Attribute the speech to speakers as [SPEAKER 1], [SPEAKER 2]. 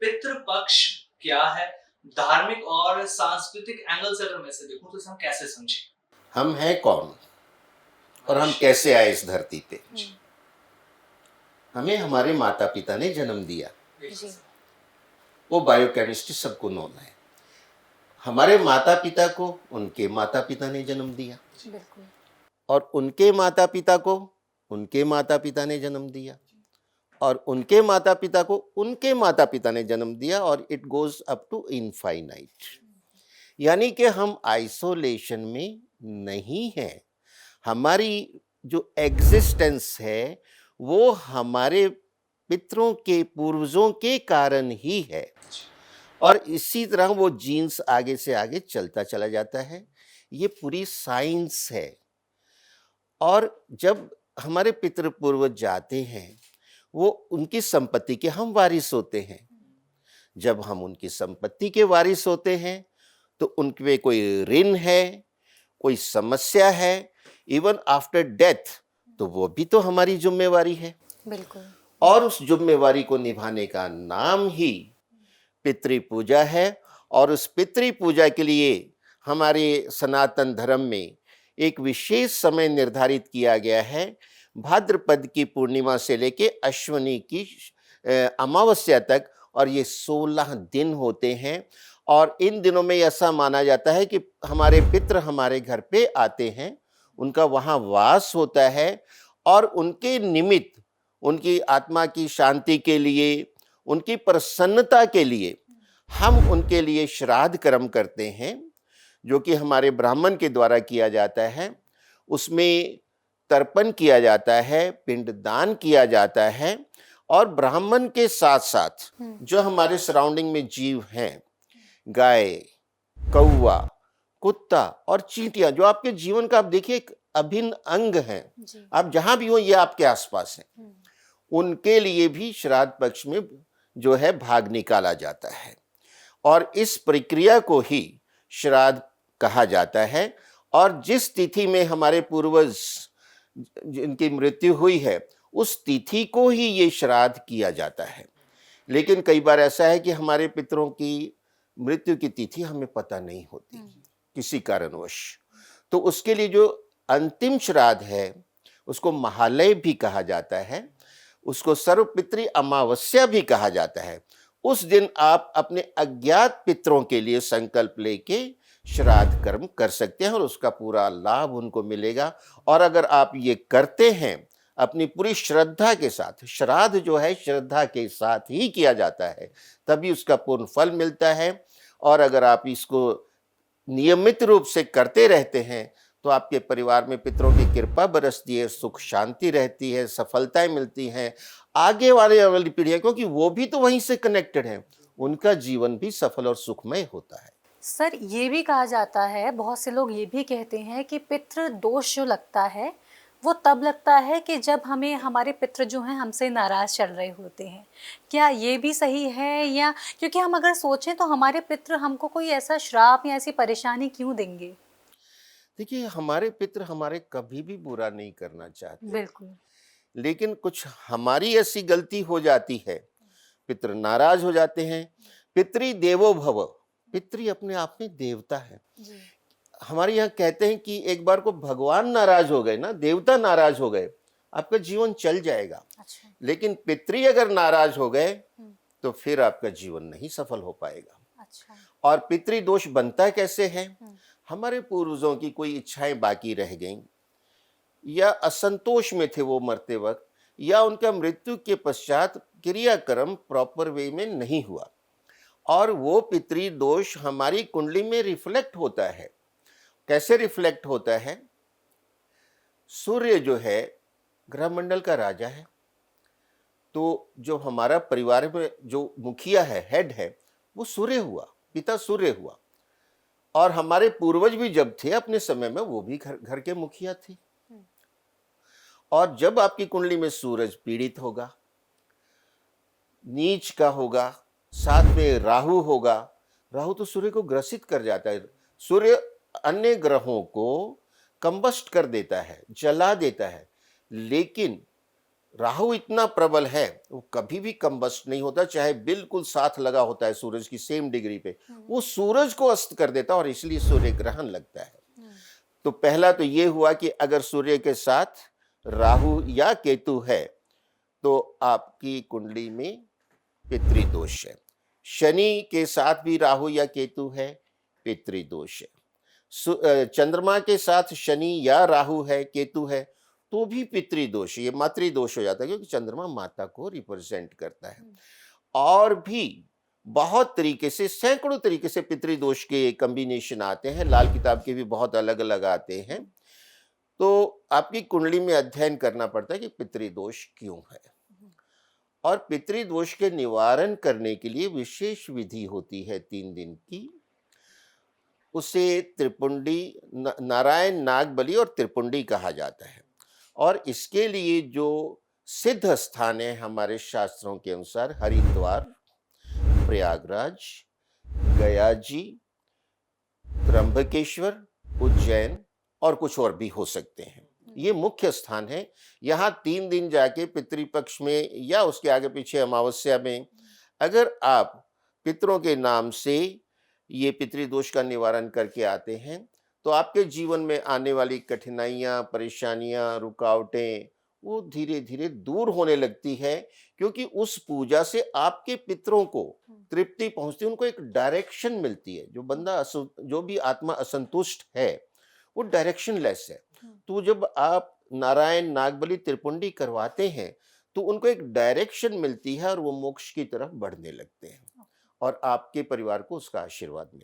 [SPEAKER 1] पितृपक्ष क्या है? धार्मिक और सांस्कृतिक एंगल से अगर मैं इसे देखूं तो इसे हम कैसे समझें?
[SPEAKER 2] हम हैं कौन और हम कैसे आए इस धरती पे। हमें हमारे माता पिता ने जन्म दिया,
[SPEAKER 1] जी।
[SPEAKER 2] वो बायोकेमिस्ट्री सबको नोन है। हमारे माता पिता को उनके माता पिता ने जन्म दिया,
[SPEAKER 3] बिल्कुल।
[SPEAKER 2] और उनके माता पिता को उनके माता पिता ने जन्म दिया, और उनके माता पिता को उनके माता पिता ने जन्म दिया, और it goes up to infinite. यानी कि हम आइसोलेशन में नहीं हैं। हमारी जो एग्जिस्टेंस है वो हमारे पितरों के पूर्वजों के कारण ही है, और इसी तरह वो जीन्स आगे से आगे चलता चला जाता है। ये पूरी साइंस है। और जब हमारे पितृ पूर्वज जाते हैं वो उनकी संपत्ति के हम वारिस होते हैं। जब हम उनकी संपत्ति के वारिस होते हैं तो उनके कोई ऋण है, कोई समस्या है, इवन आफ्टर डेथ, तो वो भी तो हमारी जिम्मेवारी है।
[SPEAKER 3] बिल्कुल।
[SPEAKER 2] और उस जिम्मेवारी को निभाने का नाम ही पितृ पूजा है। और उस पितृ पूजा के लिए हमारे सनातन धर्म में एक विशेष समय निर्धारित किया गया है। भाद्रपद की पूर्णिमा से लेके अश्विनी की अमावस्या तक, और ये 16 दिन होते हैं। और इन दिनों में ऐसा माना जाता है कि हमारे पितृ हमारे घर पे आते हैं, उनका वहाँ वास होता है, और उनके निमित्त, उनकी आत्मा की शांति के लिए, उनकी प्रसन्नता के लिए हम उनके लिए श्राद्ध कर्म करते हैं, जो कि हमारे ब्राह्मण के द्वारा किया जाता है। उसमें तर्पण किया जाता है, पिंडदान किया जाता है, और ब्राह्मण के साथ साथ जो हमारे सराउंडिंग में जीव हैं, गाय, कौवा, कुत्ता और चींटियां, जो आपके जीवन का आप देखिए एक अभिन्न अंग है। आप जहां भी हो ये आपके आसपास हैं। उनके लिए भी श्राद्ध पक्ष में जो है भाग निकाला जाता है, और इस प्रक्रिया को ही श्राद्ध कहा जाता है। और जिस तिथि में हमारे पूर्वज जिनकी मृत्यु हुई है उस तिथि को ही ये श्राद्ध किया जाता है। लेकिन कई बार ऐसा है कि हमारे पितरों की मृत्यु की तिथि हमें पता नहीं होती किसी कारणवश, तो उसके लिए जो अंतिम श्राद्ध है उसको महालय भी कहा जाता है, उसको सर्वपितृ अमावस्या भी कहा जाता है। उस दिन आप अपने अज्ञात पितरों के लिए संकल्प लेके श्राद्ध कर्म कर सकते हैं, और उसका पूरा लाभ उनको मिलेगा। और अगर आप ये करते हैं अपनी पूरी श्रद्धा के साथ, श्राद्ध जो है श्रद्धा के साथ ही किया जाता है, तभी उसका पूर्ण फल मिलता है। और अगर आप इसको नियमित रूप से करते रहते हैं तो आपके परिवार में पितरों की कृपा बरसती है, सुख शांति रहती है, सफलताएं मिलती हैं आगे वाली पीढ़ियां, क्योंकि वो भी तो वहीं से कनेक्टेड हैं, उनका जीवन भी सफल और सुखमय होता है।
[SPEAKER 3] सर, ये भी कहा जाता है, बहुत से लोग ये भी कहते हैं कि पितृ दोष जो लगता है वो तब लगता है कि जब हमें हमारे पितृ जो हैं हमसे नाराज़ चल रहे होते हैं। क्या ये भी सही है? या क्योंकि हम अगर सोचें तो हमारे पितृ हमको कोई ऐसा श्राप या ऐसी परेशानी क्यों देंगे?
[SPEAKER 2] देखिए, हमारे पितृ हमारे कभी भी बुरा नहीं करना चाहते,
[SPEAKER 3] बिल्कुल।
[SPEAKER 2] लेकिन कुछ हमारी ऐसी गलती हो जाती है, पितृ नाराज हो जाते हैं। पितृ देवो भव, पितृ अपने आप में देवता है। हमारे यहाँ कहते हैं कि एक बार को भगवान नाराज हो गए ना, देवता नाराज हो गए, आपका जीवन चल जाएगा।
[SPEAKER 3] अच्छा।
[SPEAKER 2] लेकिन पितृ अगर नाराज हो गए तो फिर आपका जीवन नहीं सफल हो पाएगा।
[SPEAKER 3] अच्छा।
[SPEAKER 2] और पितृ दोष बनता कैसे है? हमारे पूर्वजों की कोई इच्छाएं बाकी रह गईं, या असंतोष में थे वो मरते वक्त, या उनका मृत्यु के पश्चात क्रियाक्रम प्रॉपर वे में नहीं हुआ, और वो पितृ दोष हमारी कुंडली में रिफ्लेक्ट होता है। कैसे रिफ्लेक्ट होता है? सूर्य जो है ग्रह मंडल का राजा है, तो जो हमारा परिवार में जो मुखिया है, हेड है, वो सूर्य हुआ, पिता सूर्य हुआ। और हमारे पूर्वज भी जब थे अपने समय में वो भी घर के मुखिया थे। और जब आपकी कुंडली में सूरज पीड़ित होगा, नीच का होगा, साथ में राहु होगा, राहु तो सूर्य को ग्रसित कर जाता है। सूर्य अन्य ग्रहों को कंबस्ट कर देता है, जला देता है, लेकिन राहु इतना प्रबल है, वो कभी भी कंबस्ट नहीं होता, चाहे बिल्कुल साथ लगा होता है सूरज की सेम डिग्री पे, वो सूरज को अस्त कर देता और इसलिए सूर्य ग्रहण लगता है। तो पहला तो ये हुआ कि अगर सूर्य के साथ राहु या केतु है तो आपकी कुंडली में पितृदोष है। शनि के साथ भी राहु या केतु है, पितृदोष है। चंद्रमा के साथ शनि या राहु है, केतु है, तो भी पितृदोष, ये मातृदोष हो जाता है, क्योंकि चंद्रमा माता को रिप्रेजेंट करता है। और भी बहुत तरीके से, सैकड़ों तरीके से पितृदोष के कॉम्बिनेशन आते हैं, लाल किताब के भी बहुत अलग अलग आते हैं। तो आपकी कुंडली में अध्ययन करना पड़ता है कि पितृदोष क्यों है, और पितृदोष के निवारण करने के लिए विशेष विधि होती है 3 दिन की। उसे त्रिपुंडी, नारायण, नागबली और त्रिपुंडी कहा जाता है। और इसके लिए जो सिद्ध स्थान है हमारे शास्त्रों के अनुसार, हरिद्वार, प्रयागराज, गया जी, त्र्यंबकेश्वर, उज्जैन और कुछ और भी हो सकते हैं। ये मुख्य स्थान है। यहाँ 3 दिन जाके पितृपक्ष में या उसके आगे पीछे अमावस्या में अगर आप पितरों के नाम से ये पितृदोष का निवारण करके आते हैं तो आपके जीवन में आने वाली कठिनाइयाँ, परेशानियाँ, रुकावटें वो धीरे धीरे दूर होने लगती है, क्योंकि उस पूजा से आपके पितरों को तृप्ति पहुंचती है, उनको एक डायरेक्शन मिलती है। जो भी आत्मा असंतुष्ट है वो डायरेक्शन लेस है। तो जब आप नारायण, नागबली, त्रिपुंडी करवाते हैं तो उनको एक डायरेक्शन मिलती है और वो मोक्ष की तरफ बढ़ने लगते हैं और आपके परिवार को उसका आशीर्वाद मिलता है।